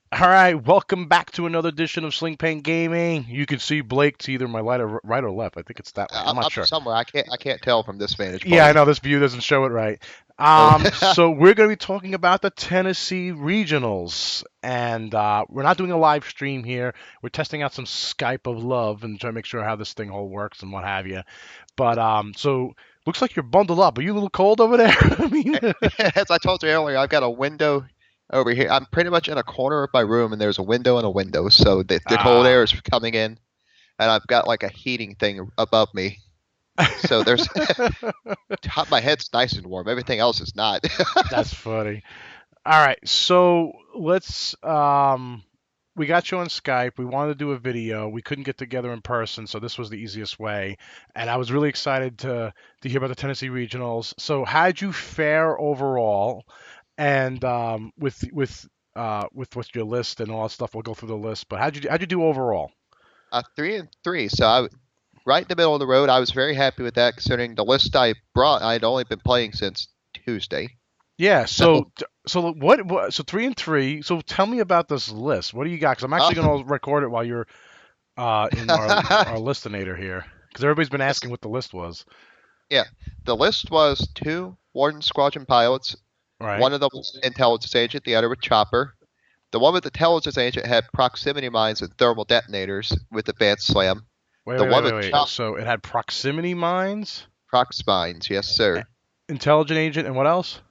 All right, welcome back to another edition of Sling Pain Gaming. You can see Blake to either my right or left. I think it's that way. I'm not I'm sure. somewhere. I can't tell from this vantage Yeah, I point. know this view doesn't show it right. Oh, So we're going to be talking about the Tennessee Regionals, and we're not doing a live stream here. We're testing out some Skype of love and trying to make sure how this thing all works and what have you. But so looks like you're bundled up. Are you a little cold over there? I mean, as I told you earlier, I've got a window over here. I'm pretty much in a corner of my room, and there's a window and a window, so the cold air ah. is coming in, and I've got like a heating thing above me. So there's my head's nice and warm. Everything else is not. That's funny. All right, so let's we got you on Skype. We wanted to do a video. We couldn't get together in person, so this was the easiest way. And I was really excited to hear about the Tennessee Regionals. So how'd you fare overall? And with what's your list and all that stuff, we'll go through the list. But how'd you do overall? 3-3. So right in the middle of the road. I was very happy with that, considering the list I brought. I'd only been playing since Tuesday. Yeah, So so what so 3-3. So tell me about this list. What do you got? Because I'm uh, actually going to record it while you're in our listinator here because everybody's been asking what the list was. yeah, the list was two Warden Squadron pilots. Right? One of them was intelligence agent, the other was chopper. The one with the intelligence agent had proximity mines and thermal detonators with advanced slam. Wait, The wait, wait, one wait, with wait. So it had proximity mines, prox mines, yes a- sir, intelligent agent, and what else?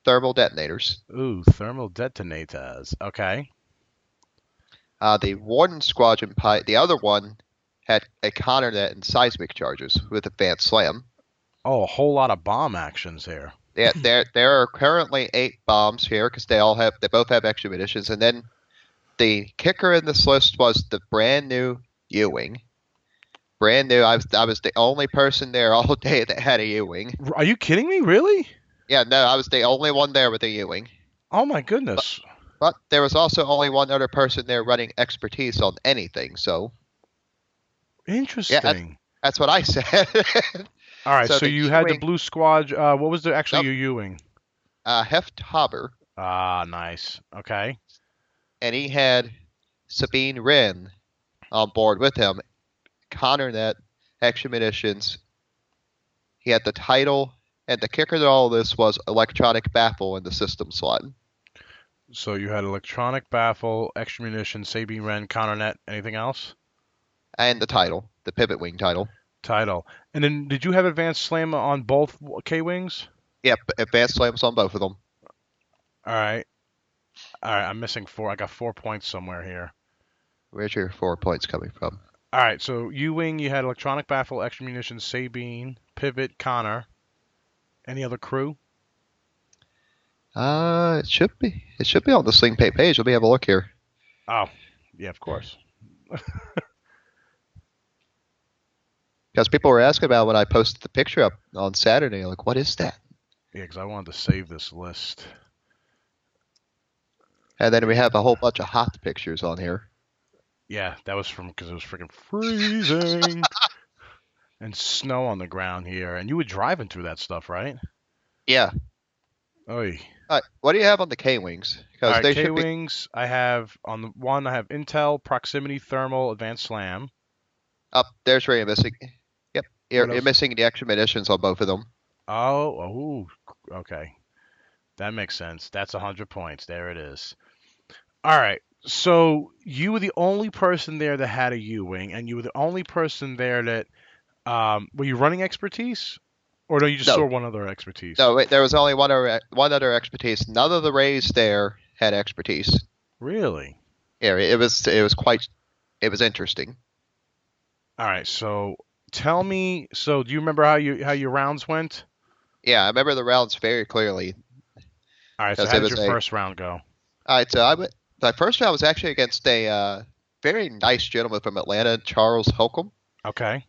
thermal detonators. Ooh, thermal detonators. Okay. The Warden Squadron pilot, the other one had a counter net and seismic charges with advanced slam. Oh, a whole lot of bomb actions here. Yeah, there are currently 8 bombs here because they both have extra munitions, and then the kicker in this list was the brand new Ewing. Brand new. I was the only person there all day that had a Ewing. Are you kidding me? Really? Yeah, no, I was the only one there with a Ewing. Oh my But, goodness. but there was also only one other person there running expertise on anything. So yeah, Interesting. that's what I said. All right, So so the you had the Ewing, blue squad. What was the actually nope, your Ewing? Heff Tobber, Ah, nice. Okay. and he had Sabine Wren on board with him. Connor net, extra munitions. He had the title, and the kicker to all of this was electronic baffle in the system slot. So you had electronic baffle, extra munition, Sabine Wren, counternet. Anything else? And the title, the pivot wing title. Title. And then did you have advanced slam on both K wings? Yep, advanced slams on both of them. All right. All right. I'm missing four. I got 4 points somewhere here. Where's your 4 points coming from? All right. So U wing, you had electronic baffle, extra munition, Sabine, pivot, Connor. Any other crew? It should be on the Sling Pay page. Let me have a look here. Oh, yeah, of course. Because people were asking about when I posted the picture up on Saturday, like, what is that? Yeah, because I wanted to save this list. And then we have a whole bunch of hot pictures on here. Yeah, that was from because it was freaking freezing and snow on the ground here. And you were driving through that stuff, right? Yeah. Oy. All right, what do you have on the K wings? All Because right, they K should be. wings. I have on the one. I have Intel, proximity, thermal, advanced slam. Up there's where you're missing. Yep, What you're else? missing the extra munitions on both of them. Oh, okay. That makes sense. That's 100 points. There it is. All right. So you were the only person there that had a U-wing, and you were the only person there that were you running expertise, or no? You just saw No, one other expertise. no, wait, there was only one other expertise. None of the Rays there had expertise. Really? Yeah, it was interesting. All right. So tell me. So do you remember how your rounds went? Yeah, I remember the rounds very clearly All right. So because how it did was your a. first round go? All right, so my first round was actually against a very nice gentleman from Atlanta, Charles Holcomb. Okay.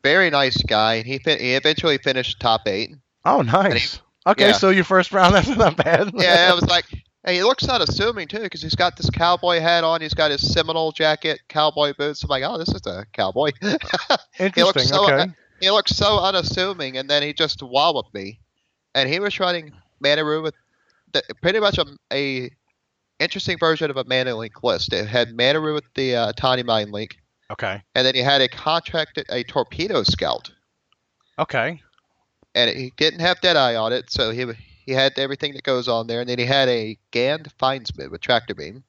Very nice guy, and he eventually finished top 8. Oh, And he, nice. Okay. yeah, So your first round, that's not bad. yeah, it was like, hey, he looks unassuming too, because he's got this cowboy hat on, he's got his Seminole jacket, cowboy boots. I'm like, oh, this is a cowboy. he looks Interesting. so Okay. he looks so unassuming, and then he just walloped me, and he was running Manaroo with pretty much a interesting version of a mana link list. It had mana with the tiny mine link, Okay. and then he had a torpedo scout, Okay. and he didn't have Deadeye on it, so he had everything that goes on there, and then he had a Gand Findsman with tractor beam.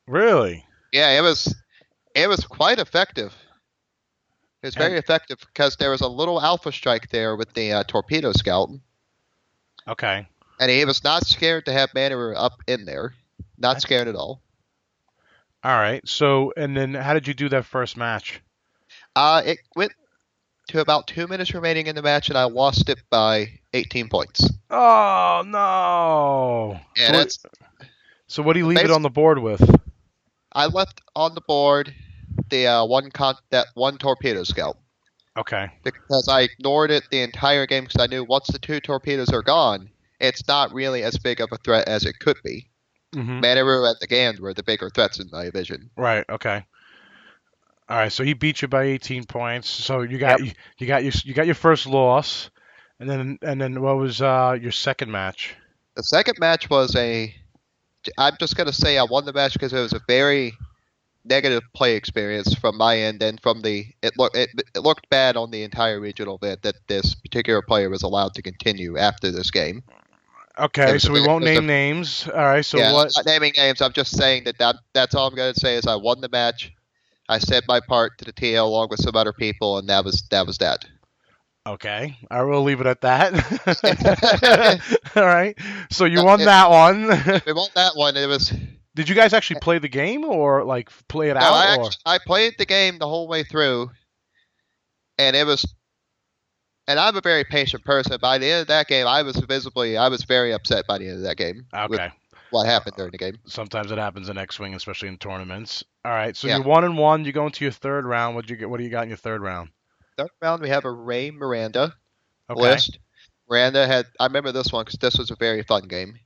Really? Yeah, it was quite effective. It was very effective because there was a little alpha strike there with the torpedo scout. Okay. And he was not scared to have Manor up in there. Not scared at all. All right. So, and then how did you do that first match? It went to about 2 minutes remaining in the match, and I lost it by 18 points. Oh no! Yeah, So what do you leave it on the board with? I left on the board the that one torpedo scout. Okay. Because I ignored it the entire game because I knew once the 2 torpedoes are gone, it's not really as big of a threat as it could be. Mm-hmm. Manaru and the Gand were the bigger threats in my vision. Right. Okay. All right. So he beat you by 18 points. So you got you got your first loss, and then what was your second match? The second match was I'm just gonna say I won the match because it was a very negative play experience from my end, and from it looked bad on the entire regional bit that this particular player was allowed to continue after this game. Okay, so we won't name names. All right, so yeah, what? I'm not naming names. I'm just saying that's all I'm going to say is I won the match. I said my part to the TL along with some other people, and that was that. Okay, I will leave it at that. All right, so you won that one. We won that one. It was. Did you guys actually play the game or like play it out? I played the game the whole way through, and it was. And I'm a very patient person. By the end of that game, I was very upset by the end of that game. Okay. With what happened during the game. Sometimes it happens in X-Wing, especially in tournaments. All right, so you're 1-1. You go into your third round. What do you got in your third round? Third round, we have a Ray Miranda list. Miranda I remember this one because this was a very fun game.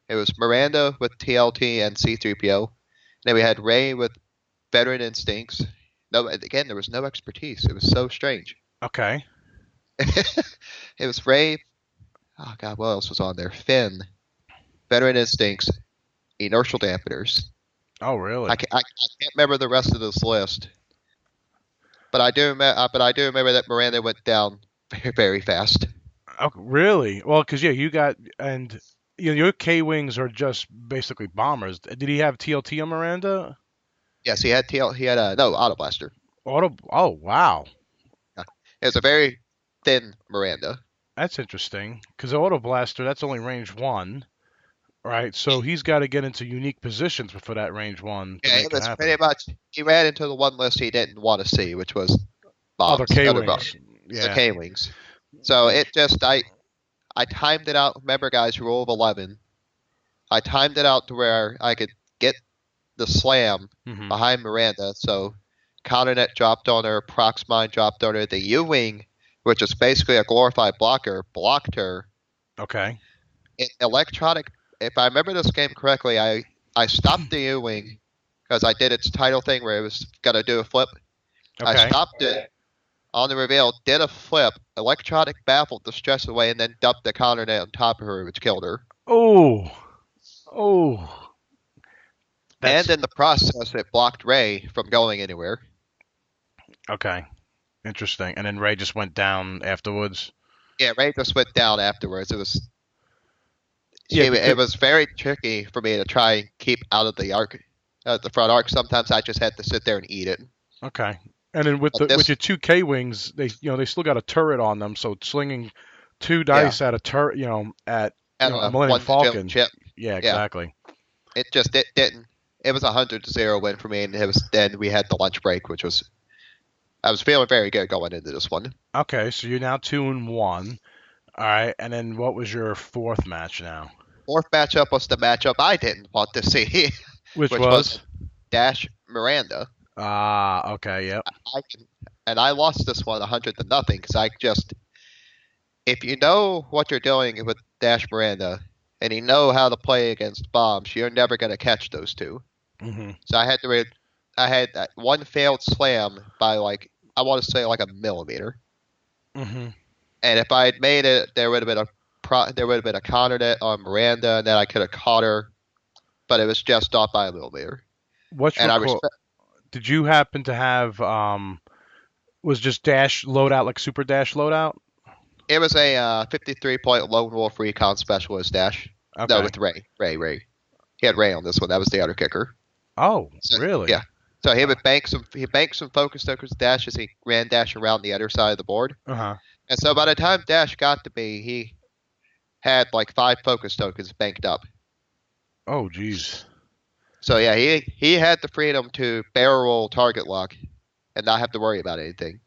It was Miranda with TLT and C-3PO. Then we had Ray with Veteran Instincts. No, again, there was no expertise. It was so strange. Okay. It was Ray. Oh God, what else was on there? Finn, Veteran Instincts, Inertial Dampeners. Oh really? I can't remember the rest of this list, but I do remember that Miranda went down very, very fast. Oh really? Well, because you got your K-wings are just basically bombers. Did he have TLT on Miranda? Yes, he had Auto Blaster. Oh wow. It was a very thin Miranda. That's interesting because the Auto Blaster that's only range 1, right? So he's got to get into unique positions for that range 1. Yeah, it was pretty much. He ran into the one list he didn't want to see, which was bombs, other K-wings. The K-wings. So it just I timed it out. Remember, guys, rule of 11. I timed it out to where I could get the slam behind Miranda. So Counternet dropped on her, Proxmine dropped on her. The U-wing, which is basically a glorified blocker, blocked her. Okay. Electronic. If I remember this game correctly, I stopped the U-wing because I did its title thing where it was gonna do a flip. Okay. I stopped it on the reveal, did a flip, electronic baffle to stress away, and then dumped the counternet on top of her, which killed her. Oh. And in the process, it blocked Ray from going anywhere. Okay. Interesting. And then Ray just went down afterwards? Yeah, Ray just went down afterwards. It was very tricky for me to try and keep out of the front arc. Sometimes I just had to sit there and eat it. Okay. And then with your 2 K-wings, they still got a turret on them, so slinging 2 dice at a turret, at a Millennium Falcon. Yeah, exactly. Yeah. It didn't. It was 100-0 win for me, and then we had the lunch break, which was. I was feeling very good going into this one. Okay, so you're now 2-1. All right, and then what was your fourth match now? Fourth matchup was the matchup I didn't want to see. Which was Dash Miranda. Okay, yep. I lost this one 100-0 because if you know what you're doing with Dash Miranda and you know how to play against bombs, you're never going to catch those 2. Mm-hmm. So I had that one failed slam by I want to say a millimeter. Mm-hmm. And if I had made it, there would have been a counter net on Miranda, and then I could have caught her but it was just off by a millimeter. What's And I record? respect. Did you happen to have was just dash loadout like super dash loadout? It was a 53-point lone wolf recon specialist dash. No, Okay. with Ray. He had Ray on this one. That was the other kicker. Oh, So, yeah. really? So he would bank some. He banked some focus tokens dash as he ran dash around the other side of the board. Uh-huh. And so by the time dash got to me, he had like 5 focus tokens banked up. Oh, geez. So yeah, he had the freedom to barrel roll target lock and not have to worry about anything.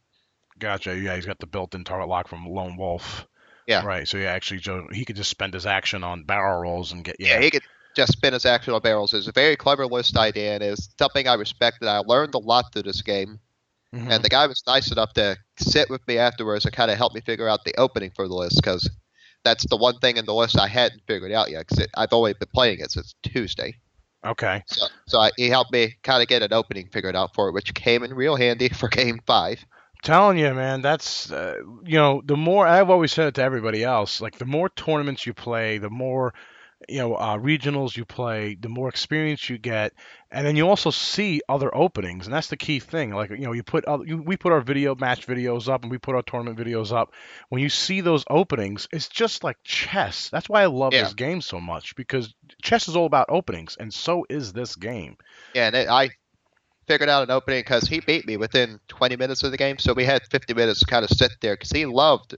Gotcha. Yeah, he's got the built-in target lock from Lone Wolf. Yeah. Right. So yeah, actually, Joe, he could just spend his action on barrel rolls and get Yeah, he could just spin his action on barrels. It's a very clever list idea and is something I respect and I learned a lot through this game. Mhm. And the guy was nice enough to sit with me afterwards and kind of help me figure out the opening for the list because that's the one thing in the list I hadn't figured out yet because I've only been playing it since Tuesday. Okay. So he helped me kind of get an opening figured out for it, which came in real handy for Game 5. Telling you, man, that's the more I've always said it to everybody else, like the more tournaments you play, the more regionals you play, the more experience you get, and then you also see other openings, and that's the key thing. Like we put our match videos up, and we put our tournament videos up. When you see those openings, it's just like chess. That's why I love Yeah, this game so much because chess is all about openings, and so is this game. yeah, and I figured out an opening because he beat me within 20 minutes of the game, so we had 50 minutes to kind of sit there because he loved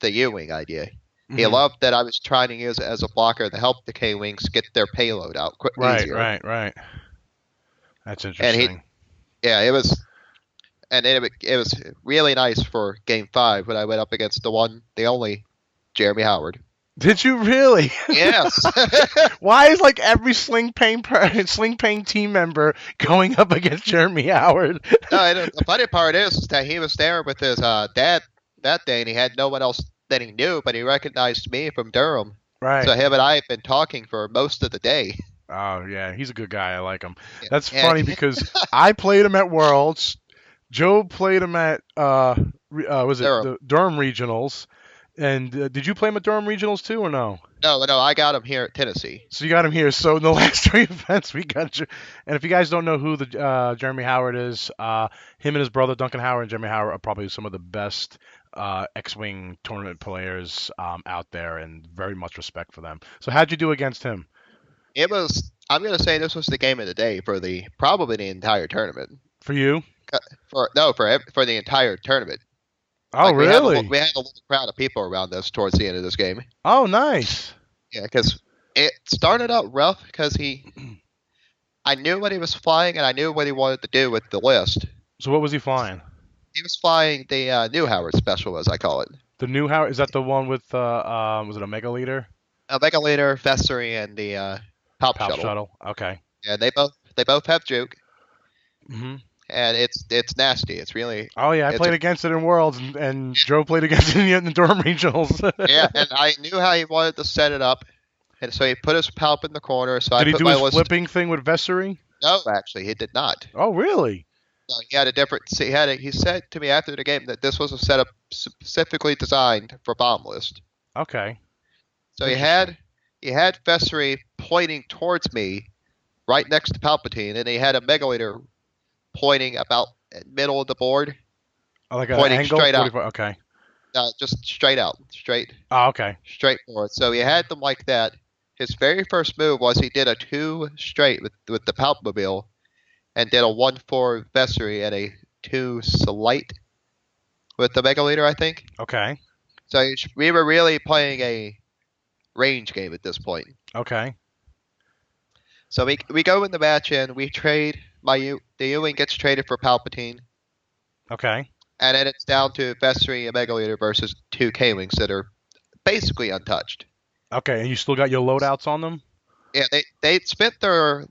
the U-Wing idea. He Mhm. loved that I was trying to use it as a blocker to help the K-Wings get their payload out Right, easier. right. That's And interesting. yeah, it was really nice for Game 5 when I went up against the only Jeremy Howard. Did you really? Yes. Why is like every Sling Pain team member going up against Jeremy Howard? No, the funny part is that he was there with his dad that day, and he had no one else that he knew, but he recognized me from Durham. Right. So him and I have been talking for most of the day. Oh yeah, he's a good guy. I like him. Yeah. That's And funny because I played him at Worlds. Joe played him at was it Durham. the Durham Regionals? And did you play him at Durham Regionals too, or no? No, I got him here at Tennessee. So you got him here. So in the last 3 events, we got you. And if you guys don't know who the Jeremy Howard is, him and his brother Duncan Howard and Jeremy Howard are probably some of the best X-wing tournament players out there, and very much respect for them. So how'd you do against him? It was. I'm gonna say this was the game of the day for probably the entire tournament. For you? For the entire tournament. Oh, Like really? we had a little crowd of people around us towards the end of this game. Oh, nice. Yeah, because it started out rough because I knew what he was flying and I knew what he wanted to do with the list. So what was he flying? He was flying the new Howard Special, as I call it. The new Howard? Is that the one with was it a Mega Leader? A Mega Leader, Vessery, and the Palp Palp Shuttle. Shuttle. Okay. Yeah, they both have juke, Hmm. and it's nasty. It's really Oh yeah, I played against it in Worlds, and Joe played against it in the Durham Regionals. yeah, and I knew how he wanted to set it up, and so he put his Palp in the corner. So Did I he put do my his list. flipping thing with Vessery? No, actually, he did not. Oh really? No, he had a different. See, he said to me after the game that this was a setup specifically designed for bomb list. Okay. So he had Vessery pointing towards me, right next to Palpatine, and he had a Megaleader pointing about middle of the board, Oh, like an pointing angle? straight out. 45 Okay. Just straight out, Oh, okay. straight forward. So he had them like that. His very first move was he did a 2 straight with the Palpmobile, and did a 1-4 Vessery and a 2 Slight with the Megaleader, I think. Okay. So we were really playing a range game at this point. Okay. So we go in the match and we trade the U-Wing gets traded for Palpatine, Okay. and then it's down to Vessery and Megaleader versus 2 K-Wings that are basically untouched. Okay. And you still got your loadouts on them? Yeah, they spent 2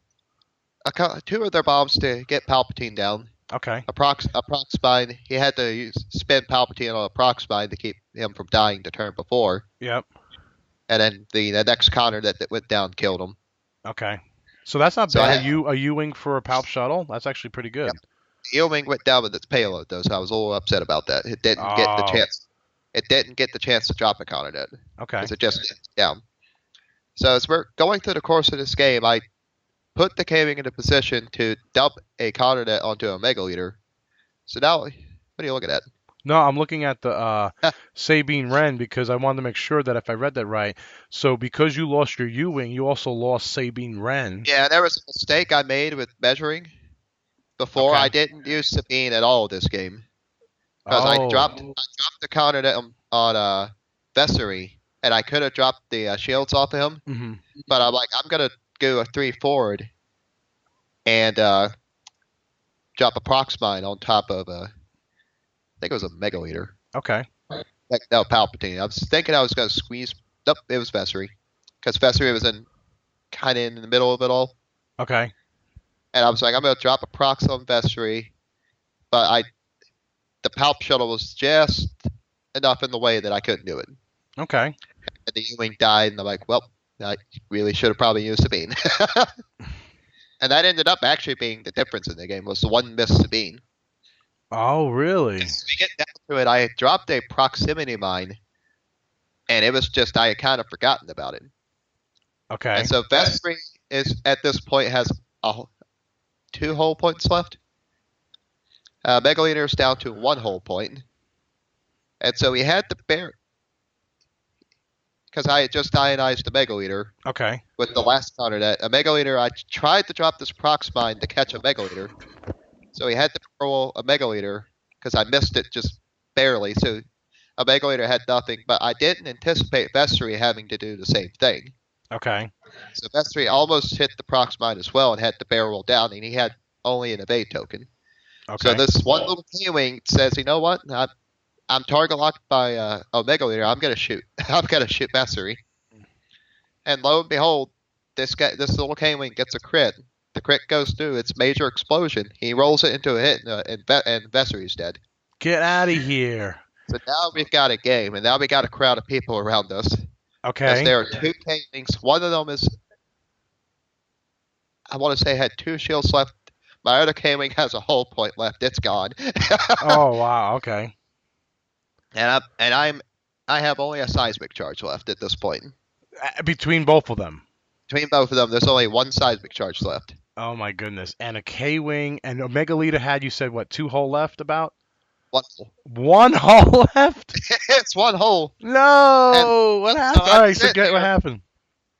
of their bombs to get Palpatine down. Okay. A prox spine. He had to spin Palpatine on a prox spine to keep him from dying the turn before. Yep. And then the next counter that went down killed him. Okay. So that's not So bad. A U-wing for a Palp Shuttle? That's actually pretty good. Yep. The U-Wing went down with its payload though, so I was a little upset about that. It didn't get the chance. It didn't get the chance to drop a counter net. Okay. Because it just down. So as we're going through the course of this game, I put the K-Wing in a position to dump a counter net onto a Mega Leader. So now, what are you looking at? No, I'm looking at the Sabine Wren because I wanted to make sure that if I read that right. So because you lost your U-wing, you also lost Sabine Wren. Yeah, there was a mistake I made with measuring. Before, I Okay. didn't use Sabine at all this game. Because I Oh. dropped the counter net on Vessery, and I could have dropped the shields off of him. Hmm. But I'm like, I'm going to go a 3 forward and drop a Prox Mine on top of, I think it was a Mega Leader. Okay. No, Palpatine. I was thinking I was going to squeeze. Nope, it was Vessery. Because Vessery was kind of in the middle of it all. Okay. And I was like, I'm going to drop a Prox on Vessery. But the Palp Shuttle was just enough in the way that I couldn't do it. Okay. And the U-Wing died, and I'm like, well, I really should have probably used Sabine. And that ended up actually being the difference in the game, was the one missed Sabine. Oh, really? As we get down to it, I dropped a proximity mine, and it was just, I had kind of forgotten about it. Okay. And so Vessery is, at this point, has 2 hull points left. Mega Leader is down to 1 hull point. And so we had to bear, because I had just ionized the Mega Leader Okay. with the last counter net. A Mega Leader, I tried to drop this Prox Mine to catch a Mega Leader. So he had to roll a Mega Leader, because I missed it just barely. So a Mega Leader had nothing, but I didn't anticipate Vessery having to do the same thing. Okay. So Vessery almost hit the Prox Mine as well and had to barrel roll down, and he had only an evade token. Okay. So this one little K-Wing says, you know what? I'm target locked by a Mega Leader. I'm gonna shoot. I'm gonna shoot Vessery. And lo and behold, this little K-Wing gets a crit. The crit goes through. It's major explosion. He rolls it into a hit, and Vessery's dead. Get out of here. So now we've got a game, and now we got a crowd of people around us. Because Okay. there are 2 K-Wings. One of them is, I want to say, had 2 shields left. My other K-Wing has a hull point left. It's gone. Oh, wow. Okay. And I have only a seismic charge left at this point. Between both of them. Between both of them, there's only 1 seismic charge left. Oh, my goodness. And a K-Wing and a Mega Leader had, you said, what, 2 hull left about? 1 hole. 1 hull left? It's 1 hole. No! What happened? I'm All right, so sitting what there. happened?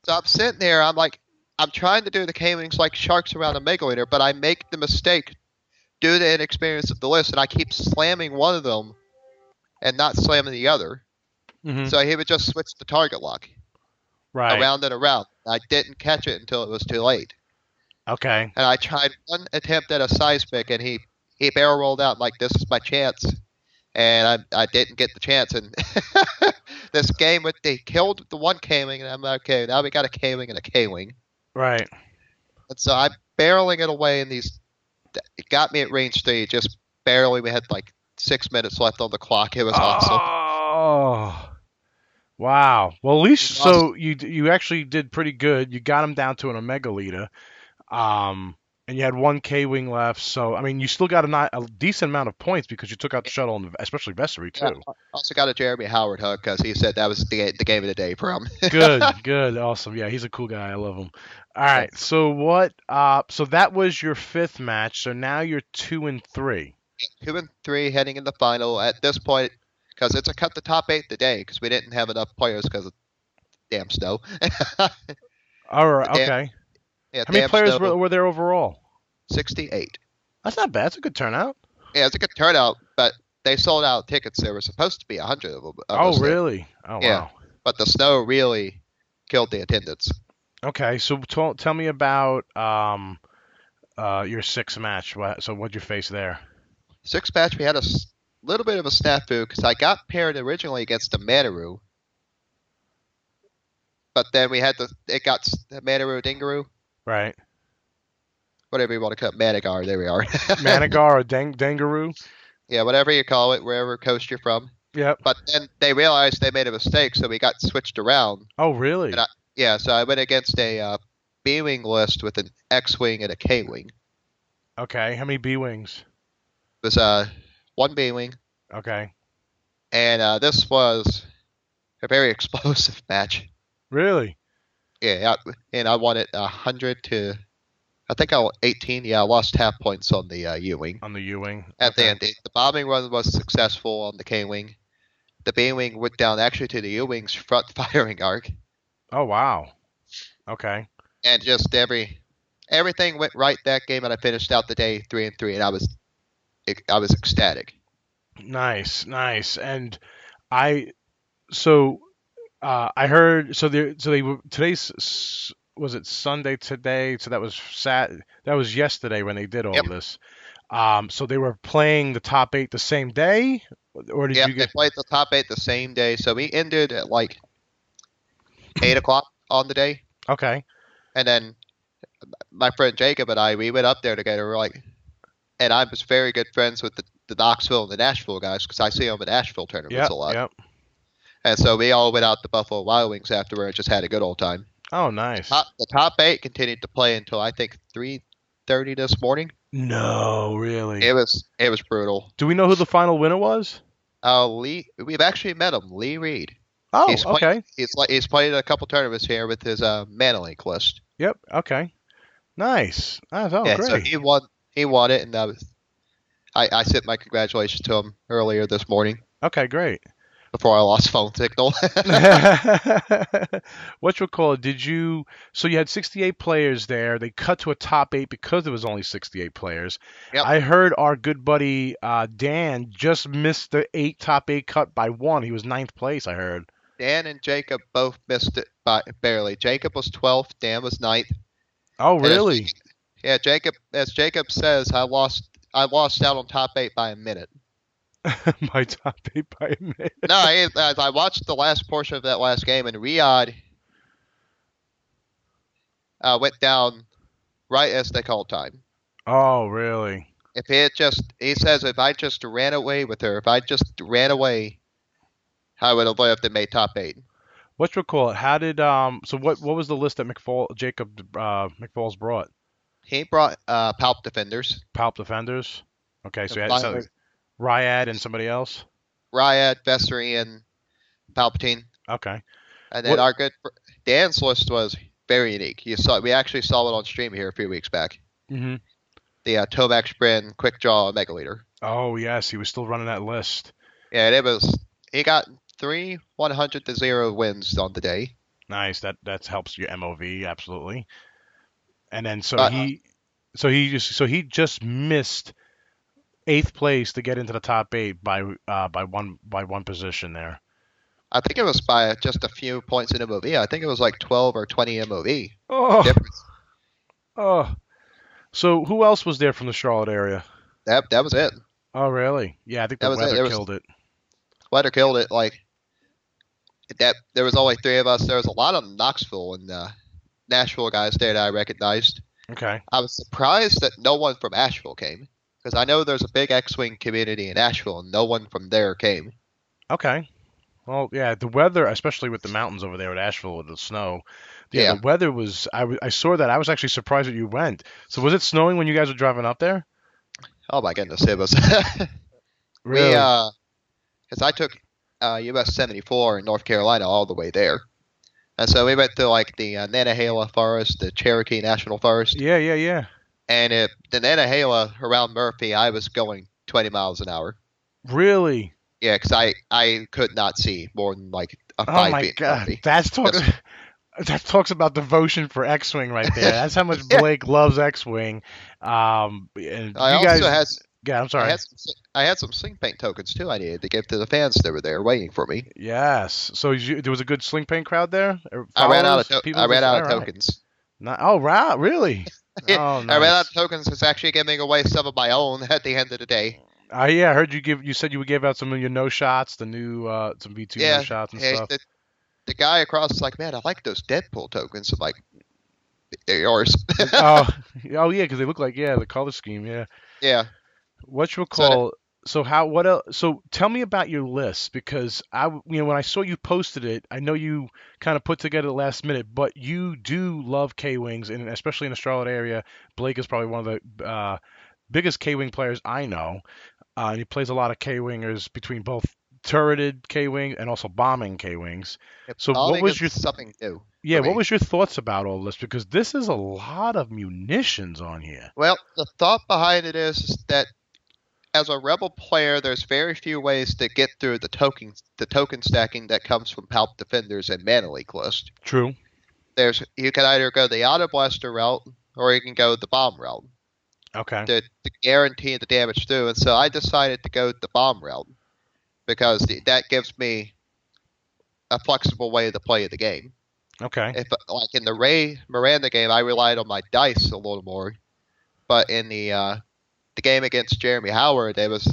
So I'm sitting there. I'm like, I'm trying to do the K-Wings like sharks around a Mega Leader, but I make the mistake due to inexperience of the list, and I keep slamming one of them and not slamming the other. Mm-hmm. So he would just switch the target lock Right. around and around. I didn't catch it until it was too late. Okay. And I tried one attempt at a seismic, and he barrel rolled out like, this is my chance. And I didn't get the chance. And this game, they killed the one K-Wing, and I'm like, okay, now we got a K-Wing and a K-Wing. Right. And so I'm barreling it away, and it got me at range 3, just barely. We had like 6 minutes left on the clock. It was awesome. Oh. Wow. Well, at least so you actually did pretty good. You got him down to an Omega Leader. And you had 1 K-Wing left. So, I mean, you still got a decent amount of points because you took out the shuttle, and especially Vessery, too. Yeah, I also got a Jeremy Howard hug because he said that was the game of the day for him. Good. Awesome. Yeah, he's a cool guy. I love him. All right. So so that was your 5th match. So now you're 2 and 3. 2 and 3 heading in the final at this point, because it's a cut the top 8 today because we didn't have enough players because of damn snow. All right. Okay. Yeah, How many players snow, were there overall? 68. That's not bad. That's a good turnout. Yeah, it's a good turnout, but they sold out tickets. There were supposed to be 100 of them. Oh, really? Oh, Yeah. wow. But the snow really killed the attendance. Okay. So tell me about your 6th match. So what'd you face there? 6th match, we had a little bit of a snafu because I got paired originally against a Manaru. But then it got Manaru Dingaroo. Right. Whatever you want to call it. Manigar, there we are. Manigar or Dangaroo? Yeah, whatever you call it, wherever coast you're from. Yep. But then they realized they made a mistake, so we got switched around. Oh, really? Yeah, so I went against a B-Wing list with an X-Wing and a K-Wing. Okay. How many B-Wings? It was 1 B-Wing. Okay. And this was a very explosive match. Really? Yeah, and I won it 100 to I think I 18. Yeah, I lost half points on the U-wing. On the U-wing. At the Okay. end, the bombing run was successful on the K-wing. The B-wing went down actually to the U-wing's front firing arc, Oh wow. Okay. and just everything went right that game, and I finished out the day 3-3, and I was ecstatic. Nice, nice. And I so I heard they were was it Sunday today? So that was that was yesterday when they did all Yep, this. So they were playing the top eight the same day, or did yep. you They get? played the top eight the same day, so we ended at like 8 o'clock on the day, Okay. and then my friend Jacob and I we went up there together. We're like, and I was very good friends with the Knoxville and the Nashville guys because I see them in Nashville tournaments Yep. a lot. Yep. And so we all went out to Buffalo Wild Wings afterward and just had a good old time. Oh, nice. The top eight continued to play until I think 3:30 this morning. No, really. It was brutal. Do we know who the final winner was? Lee, we've actually met him, Lee Reed. Oh, He's played. okay. He's played a couple tournaments here with his Manlink list. Yep. Okay. Nice. Oh, Yeah, so great. he won. He won it, and I sent my congratulations to him earlier this morning Okay, great. before I lost phone signal. What you call it? Did you? So you had 68 players there. They cut to a top eight because there was only 68 players. Yep. I heard our good buddy Dan just missed the top eight cut by one. He was ninth place. I heard. Dan and Jacob both missed it by barely. Jacob was 12th. Dan was ninth. Oh, And really? yeah, as Jacob says, I lost out on top eight by a minute. My top eight by a minute. No, I watched the last portion of that last game, and Riyadh went down right as they called time. Oh, really? He says, if I just ran away with her, if I just ran away, I would have lived and made top eight. What you call it? How did So what was the list that Jacob McFalls brought? He brought Palp Defenders, Palp defenders. Okay, so and you had finally Ryad and somebody else. Riyadh, Vessery, and Palpatine. Okay. And then What? our Dan's list was very unique. We actually saw it on stream here a few weeks back. Hmm. The Tomac Sprin Quick Draw Mega Leader. Oh yes, he was still running that list. Yeah, and he got 3 100-0 wins on the day. Nice. That helps your MOV absolutely. And then But he just missed eighth place to get into the top eight by one position there. I think it was by just a few points in MOV. I think it was like 12 or 20 MOV Oh, difference. oh. So who else was there from the Charlotte area? That was it. Oh, really? Yeah, I think That the was it. weather killed it. Weather killed it. Like that, there was only 3 of us. There was a lot of Knoxville and Nashville guys there that I recognized. Okay. I was surprised that no one from Asheville came because I know there's a big X-wing community in Asheville, and no one from there came. Okay. Well, yeah, the weather, especially with the mountains over there at Asheville with the snow. Yeah, Yeah. the weather was. I saw that. I was actually surprised that you went. So was it snowing when you guys were driving up there? Oh my goodness, it was. Really? Because I took US 74 in North Carolina all the way there, and so we went to like the Nantahala Forest, the Cherokee National Forest, Yeah, yeah, yeah. and the Nantahala around Murphy, I was going 20 miles an hour. Really? Yeah, because I could not see more than like a Oh 5 my feet in God, Murphy. that talks about devotion for X-wing right there. That's how much Yeah. Blake loves X-wing. And I you also guys, had yeah, I'm I sorry. had some sling paint tokens too. I needed to give to the fans that were there waiting for me. Yes. So there was a good sling paint crowd there. I ran out Followers, of people. I ran out of All right. tokens. Oh, wow, really? Yeah, Oh, I ran out nice. of tokens. It's actually giving away some of my own at the end of the day. Yeah, I heard you said you gave out some of your no shots, the new some V2 no Yeah, shots and yeah, stuff. the guy across is like, man, I like those Deadpool tokens. I'm like, they're yours. Oh, oh yeah, because they look like the color scheme. Yeah. Yeah. What you So call? So how? What else? So tell me about your list because when I saw you posted it, I know you kind of put together the last minute, but you do love K wings, and especially in the Charlotte area, Blake is probably one of the biggest K wing players I know. And he plays a lot of K wingers between both turreted K wing and also bombing K wings. So what bombing was is your something new. Yeah, for what me. was your thoughts about all this? Because this is a lot of munitions on here. Well, the thought behind it is that as a rebel player, there's very few ways to get through the token stacking that comes from Palp Defenders and Mana Leak list. True. You can either go the Auto Blaster route or you can go the bomb route Okay. to guarantee the damage through. And so I decided to go the bomb route because that gives me a flexible way to play the game. Okay. If like in the Ray Miranda game, I relied on my dice a little more, but in the game against Jeremy Howard, it was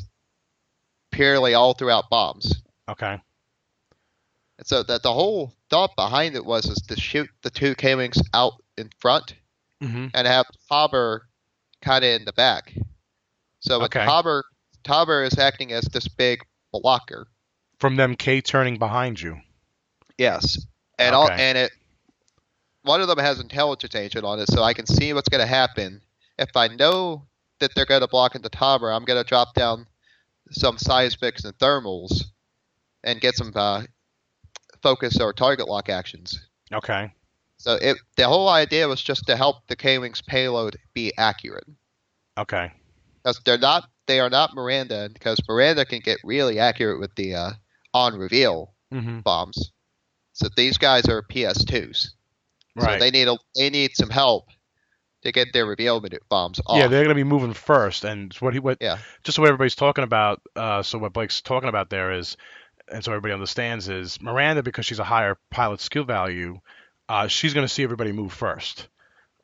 purely all throughout bombs. Okay. And so that the whole thought behind it was to shoot the two K-Wings out in front Mm-hmm. and have Tobber kind of in the back. So with Okay. Tobber is acting as this big blocker. From them K turning behind you. Yes. And Okay. one of them has intelligence agent on it, so I can see what's going to happen. If I know that they're going to block into Tobber, I'm going to drop down some seismics and thermals and get some focus or target lock actions. Okay. So the whole idea was just to help the K-Wing's payload be accurate. Okay. Because they are not Miranda, because Miranda can get really accurate with the on reveal Mm-hmm. bombs. So these guys are PS2s. Right. So they need some help to get their reveal bombs off. Yeah, they're gonna be moving first, and Yeah. just so everybody's talking about. So what Blake's talking about there is, and so everybody understands is Miranda, because she's a higher pilot skill value, she's gonna see everybody move first,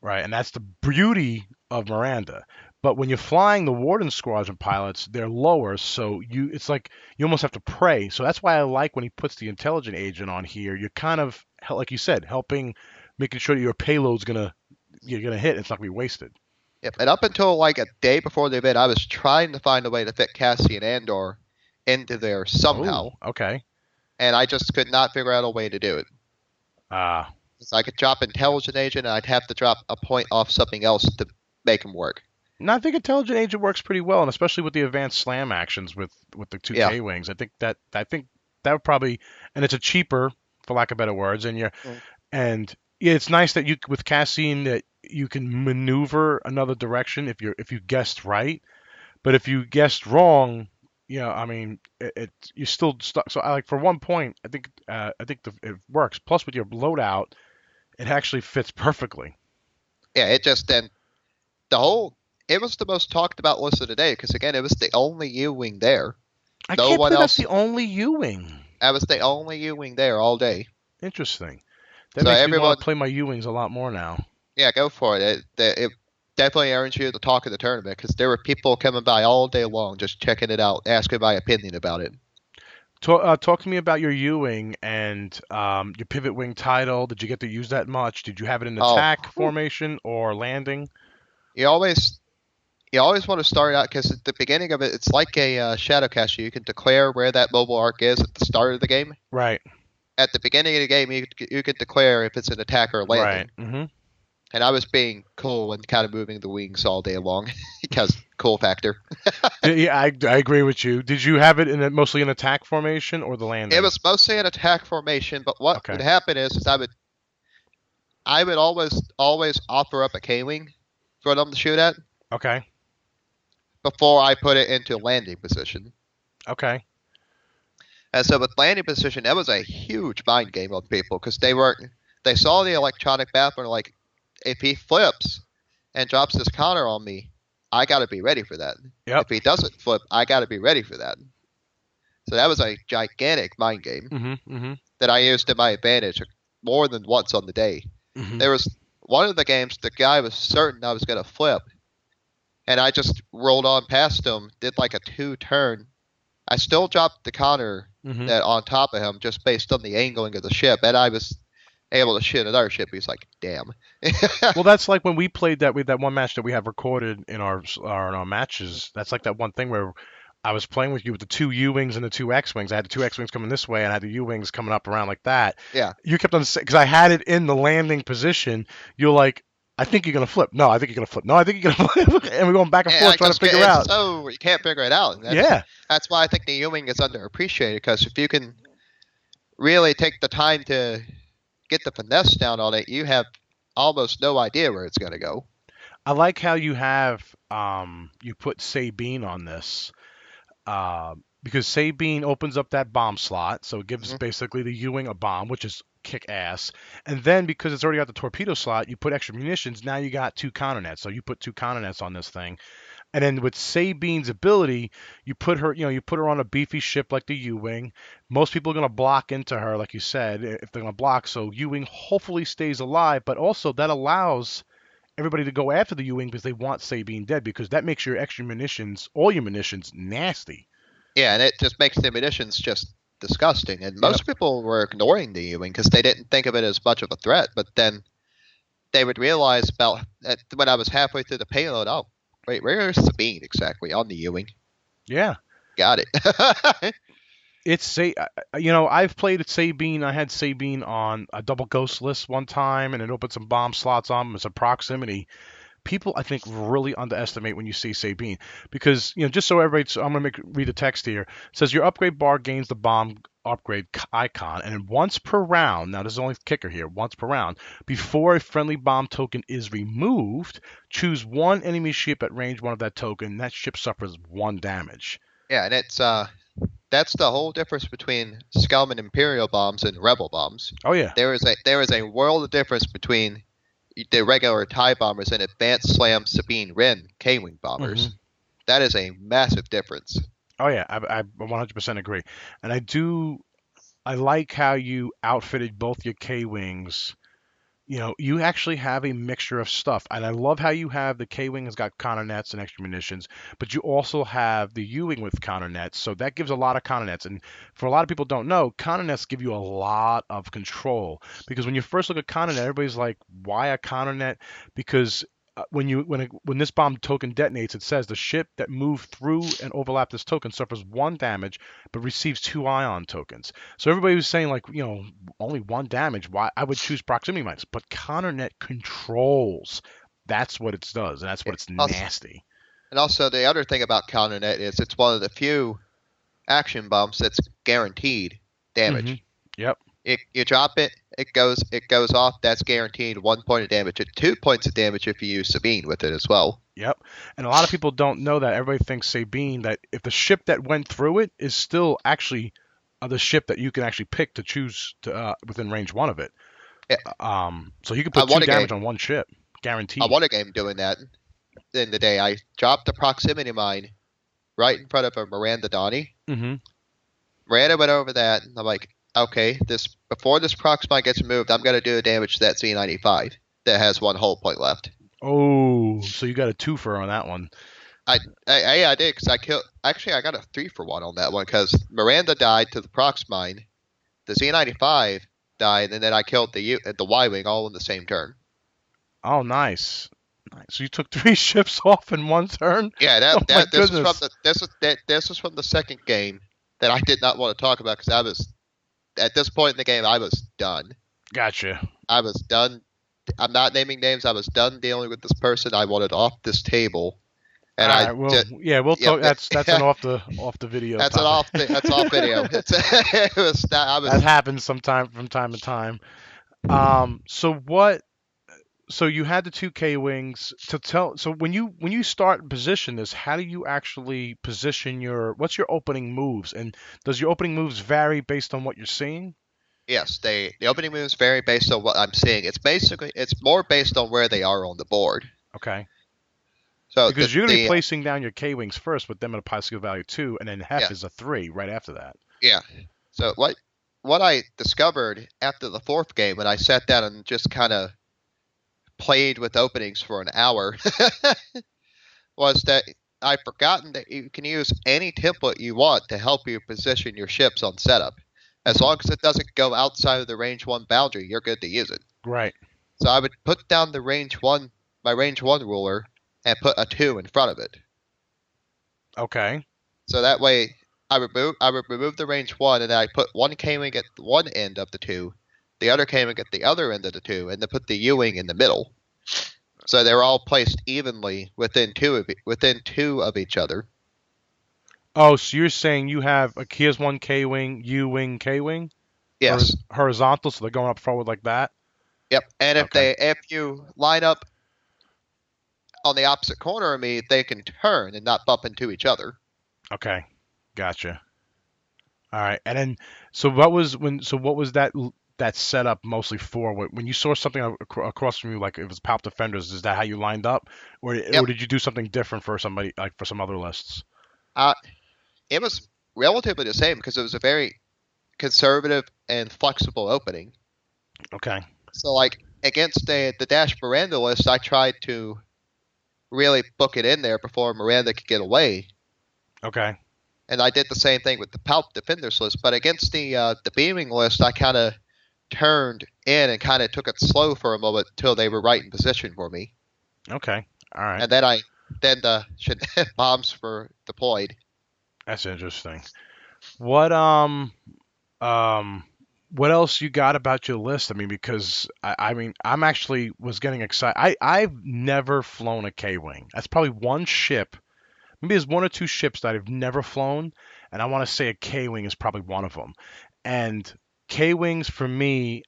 right? And that's the beauty of Miranda. But when you're flying the Warden Squadron pilots, they're lower, so it's like you almost have to pray. So that's why I like when he puts the intelligent agent on here. You're kind of, like you said, helping, making sure that your payload's you're gonna hit. It's not gonna be wasted. Yep. And up until like a day before the event, I was trying to find a way to fit Cassie and Andor into there somehow, Ooh, okay. and I just could not figure out a way to do it. Ah, So I could drop intelligent agent, and I'd have to drop a point off something else to make them work. no, I think intelligent agent works pretty well, and especially with the advanced slam actions with the two Yeah. K wings. I think that would probably, and it's a cheaper, for lack of better words, Mm. and yeah, it's nice that you with Cassian that you can maneuver another direction if you guessed right, but if you guessed wrong, I mean, you're still stuck. So I like for 1 point, it works. Plus with your loadout, it actually fits perfectly. Yeah, it was the most talked about list of the day because again, it was the only U-wing there. I No can't one believe that's else. the only U-wing. I was the only U-wing there all day. Interesting. That So makes me everyone, want to play my U-wings a lot more now. yeah, go for it. It definitely earns you the talk of the tournament because there were people coming by all day long just checking it out, asking my opinion about it. Talk to me about your U-wing and your pivot wing title. Did you get to use that much? Did you have it in Oh, attack formation or landing? you always want to start out because at the beginning of it, it's like a shadow caster. You can declare where that mobile arc is at the start of the game. Right. At the beginning of the game, you could declare if it's an attack or a landing. Right. Mm-hmm. And I was being cool and kind of moving the wings all day long because cool factor. Yeah, I agree with you. Did you have it mostly in attack formation or the landing? It was mostly an attack formation, but what Okay. would happen is I would always offer up a K-wing for them to shoot at Okay. before I put it into landing position. Okay. And so with landing position, that was a huge mind game on people because they saw the electronic baffle and were like, if he flips and drops his counter on me, I got to be ready for that. Yep. If he doesn't flip, I got to be ready for that. So that was a gigantic mind game Mm-hmm. Mm-hmm. that I used to my advantage more than once on the day. Mm-hmm. There was one of the games the guy was certain I was going to flip, and I just rolled on past him, did like a 2-turn. I still dropped the counter Mm-hmm. that on top of him just based on the angling of the ship, and I was able to shoot another ship. He's like, damn. Well, that's like when we played that one match that we have recorded in our matches. That's like that one thing where I was playing with you with the two U-wings and the two X-wings. I had the two X-wings coming this way, and I had the U-wings coming up around like that. Yeah. You kept on because I had it in the landing position. You're like, I think you're gonna flip. No, I think you're gonna flip. No, I think you're gonna flip. And we're going back and forth trying to figure out. So you can't figure it out. That's why I think the U-wing is underappreciated because if you can really take the time to get the finesse down on it, you have almost no idea where it's going to go. I like how you have you put Sabine on this. Because Sabine opens up that bomb slot, so it gives Mhm. basically the Ewing a bomb, which is kick ass. And then because it's already got the torpedo slot, you put extra munitions. Now you got 2 counter nets, so you put 2 counter nets on this thing. And then with Sabine's ability, you put her, you put her on a beefy ship like the U-wing. Most people are gonna block into her, like you said, if they're gonna block. So U-wing hopefully stays alive, but also that allows everybody to go after the U-wing because they want Sabine dead, because that makes your extra munitions, all your munitions, nasty. Yeah, and it just makes the munitions just disgusting. And Yep. most people were ignoring the Ewing because they didn't think of it as much of a threat. But then they would realize when I was halfway through the payload, oh, wait, where is Sabine exactly on the Ewing? Yeah. Got it. It's I've played Sabine. I had Sabine on a double ghost list one time, and it opened some bomb slots on them as a proximity. People, I think, really underestimate when you see Sabine, because just so everybody, so I'm gonna read the text here. It says your upgrade bar gains the bomb upgrade icon, and then once per round. Now this is only the kicker here. Once per round, before a friendly bomb token is removed, choose one enemy ship at range 1 of that token. That ship suffers 1 damage. Yeah, and that's the whole difference between Scum and Imperial bombs and Rebel bombs. Oh yeah. There is a world of difference between the regular TIE bombers and Advanced Slam Sabine Wren K-wing bombers. That is a massive difference. Oh yeah, I 100% agree, and I like how you outfitted both your K-wings. You actually have a mixture of stuff, and I love how you have the K-wing has got counter nets and extra munitions, but you also have the U-wing with counter nets, so that gives a lot of counter nets. And for a lot of people don't know, counter nets give you a lot of control, because when you first look at counter net, everybody's like, why a counter net? Because when this bomb token detonates, it says the ship that moved through and overlapped this token suffers 1 damage, but receives 2 ion tokens. So everybody was saying like, only 1 damage. Why? I would choose proximity mines, but ConnerNet controls. That's what it does, and that's what it's nasty. And also, the other thing about CounterNet is it's one of the few action bombs that's guaranteed damage. Yep. You drop it, it goes off. That's guaranteed 1 point of damage, and 2 points of damage if you use Sabine with it as well. Yep. And a lot of people don't know that. Everybody thinks Sabine, that if the ship that went through it is still actually the ship that you can actually pick to choose to within range 1 of it. Yeah. So you can put 2 damage on 1 ship, guaranteed. I won a game doing that. In the day, I dropped the proximity mine right in front of a Miranda Donnie. Miranda went over that, and I'm like, okay, before this prox mine gets removed, I'm gonna do damage to that Z95 that has 1 hull point left. Oh, so you got a 2-fer on that one. I did, because I killed. Actually, I got a 3-for-1 on that one, because Miranda died to the prox mine, the Z95 died, and then I killed the Y-wing all in the same turn. Oh, nice. So you took 3 ships off in 1 turn? Yeah, this was from the second game that I did not want to talk about, because I was, at this point in the game, I was done. Gotcha. I was done. I'm not naming names. I was done dealing with this person. I wanted off this table. And we'll talk. That's an off the video. That's off video. That happens from time to time. So you had the 2 K-wings to tell. So when you start and position this, how do you actually position what's your opening moves? And does your opening moves vary based on what you're seeing? Yes, the opening moves vary based on what I'm seeing. It's more based on where they are on the board. Okay. So because you're going to be placing down your K-wings first with them at a pie skill value 2, and then Heff is a 3 right after that. Yeah. So what I discovered after the 4th game, when I sat down and just kind of played with openings for an hour, was that I've forgotten that you can use any template you want to help you position your ships on setup. As long as it doesn't go outside of the range 1 boundary, you're good to use it. Right. So I would put down my range 1 ruler and put a 2 in front of it. Okay. So that way, I would remove the range 1, and then I put 1 K-wing at one end of the 2, the other K-wing at the other end of the 2, and then put the U-wing in the middle. So they're all placed evenly within two of each other. Oh, so you're saying you have here's 1 K-wing, U-wing, K-wing? Yes. Horizontal, so they're going up forward like that. Yep. And Okay. if you line up on the opposite corner of me, they can turn and not bump into each other. Okay. Gotcha. All right. And then, so what was that setup mostly for? When you saw something across from you, like it was Palp Defenders, is that how you lined up, Yep. or did you do something different for somebody, like for some other lists? Uh, it was relatively the same because it was a very conservative and flexible opening. Okay. So, like against the Dash Miranda list, I tried to really book it in there before Miranda could get away, Okay. and I did the same thing with the Palp Defenders list. But against the Beaming list, I kind of turned in and kind of took it slow for a moment till they were right in position for me, Okay. All right. and then the bombs were deployed. That's interesting. What um what else you got about your list? I mean, because I mean, I'm actually was getting excited. I've never flown a K-wing. That's probably one ship. Maybe there's one or two ships that I've never flown, and I want to say a K-wing is probably one of them. And K-wings for me,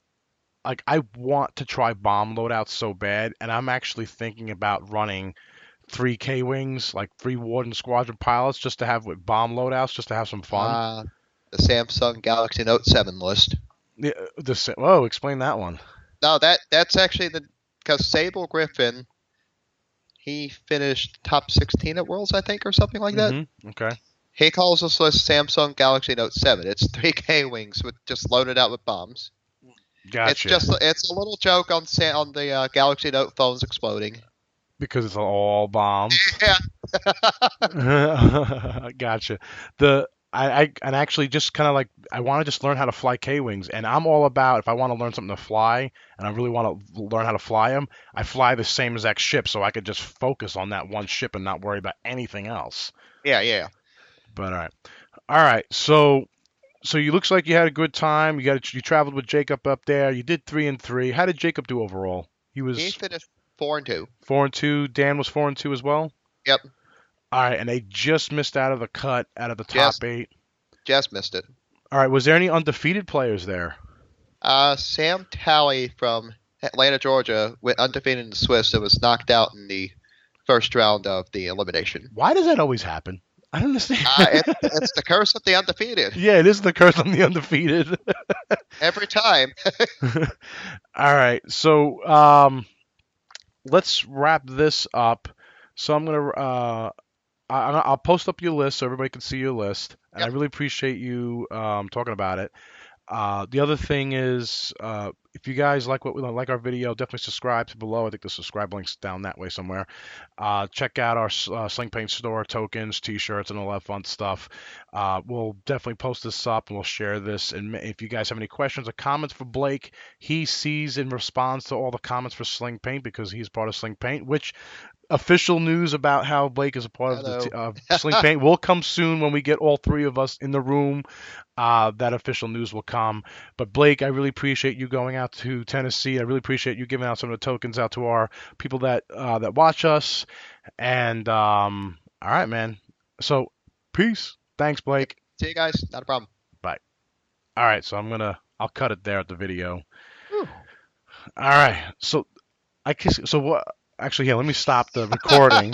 like I want to try bomb loadouts so bad, and I'm actually thinking about running three K-wings, like three Warden Squadron pilots, just to have with bomb loadouts, just to have some fun. Uh, the Samsung Galaxy Note 7 list. Yeah, oh, explain that one. No, that's actually because Sable Griffin, he finished top 16 at Worlds, I think, or something like that. Okay. He calls this list Samsung Galaxy Note 7. It's 3K wings with just loaded out with bombs. Gotcha. It's a little joke on the Galaxy Note phones exploding. Because it's all bombs. Yeah. Gotcha. I and actually just kind of like I want to just learn how to fly K-wings, and I'm all about if I want to learn something to fly and I really want to learn how to fly them, I fly the same exact ship so I could just focus on that one ship and not worry about anything else. Yeah. But all right. So you looks like you had a good time. You traveled with Jacob up there. You did 3-3. How did Jacob do overall? He He was finished 4-2. 4-2. Dan was 4-2 as well. Yep. All right, and they just missed out of the cut out of the top Just eight. just missed it. All right, was there any undefeated players there? Sam Talley from Atlanta, Georgia, went undefeated in the Swiss and was knocked out in the first round of the elimination. Why does that always happen? I don't understand. It's the curse of the undefeated. Yeah, it is the curse on the undefeated. Every time. All right, so let's wrap this up. So I'm gonna I'll post up your list so everybody can see your list, and I Yep. really appreciate you talking about it. The other thing is, if you guys like what we like our video, definitely subscribe to below. I think the subscribe link's down that way somewhere. Check out our Sling Paint store, tokens, T-shirts, and all that fun stuff. We'll definitely post this up and we'll share this. And if you guys have any questions or comments for Blake, he sees and responds to all the comments for Sling Paint because he's part of Sling Paint, which official news about how Blake is a part of Hello. the Sling Paint will come soon when we get all three of us in the room. That official news will come. But Blake, I really appreciate you going out to Tennessee. I really appreciate you giving out some of the tokens out to our people that watch us. And all right, man. So peace. Thanks, Yep. Blake. See you guys. Not a problem. Bye. All right, so I'll cut it there at the video. Whew. All right. So what? Actually, yeah. Let me stop the recording.